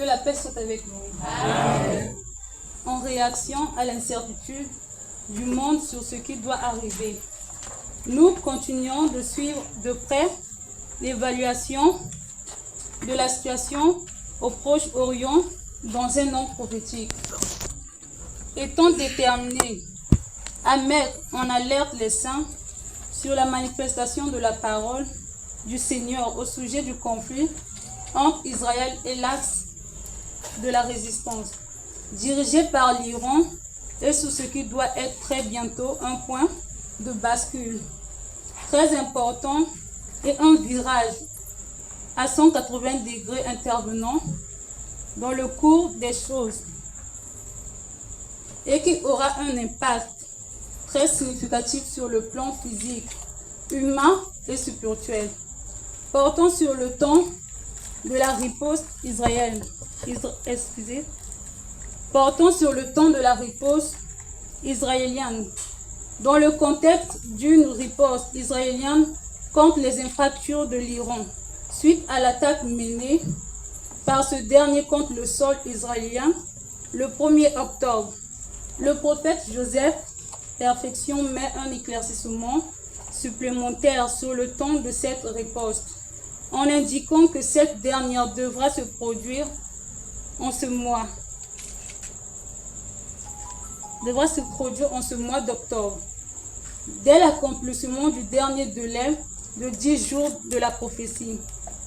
Que la paix soit avec nous. Amen. En réaction à l'incertitude du monde sur ce qui doit arriver, nous continuons de suivre de près l'évaluation de la situation au Proche-Orient dans un an prophétique. Étant déterminés à mettre en alerte les saints sur la manifestation de la parole du Seigneur au sujet du conflit entre Israël et l'axe de la résistance, dirigé par l'Iran, et sur ce qui doit être très bientôt un point de bascule très important et un virage à 180 degrés intervenant dans le cours des choses et qui aura un impact très significatif sur le plan physique, humain et spirituel, portant sur le temps de la riposte israélienne, dans le contexte d'une riposte israélienne contre les infractions de l'Iran, suite à l'attaque menée par ce dernier contre le sol israélien le 1er octobre. Le prophète Joseph Perfection met un éclaircissement supplémentaire sur le temps de cette riposte, en indiquant que cette dernière devra se produire en ce mois. D'octobre, dès l'accomplissement du dernier délai de 10 jours de la prophétie,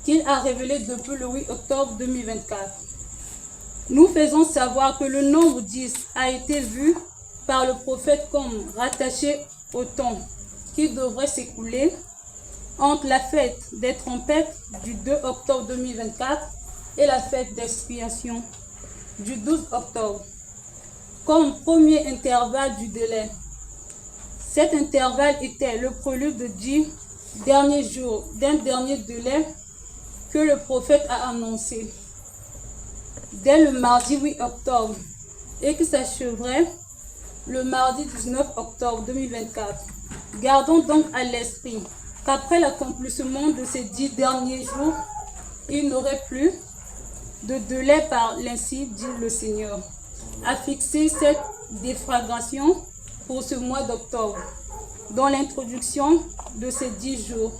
qu'il a révélé depuis le 8 octobre 2024. Nous faisons savoir que le nombre 10 a été vu par le prophète comme rattaché au temps qui devrait s'écouler entre la fête des trompettes du 2 octobre 2024 et la fête d'expiation du 12 octobre, comme premier intervalle du délai. Cet intervalle était le prélude de 10 derniers jours d'un dernier délai que le prophète a annoncé dès le mardi 8 octobre et qui s'achèverait le mardi 19 octobre 2024. Gardons donc à l'esprit qu'après l'accomplissement de ces 10 derniers jours, il n'aurait plus de délai par l'ainsi dit le Seigneur, a fixé cette déflagration pour ce mois d'octobre, dans l'introduction de ces 10 jours.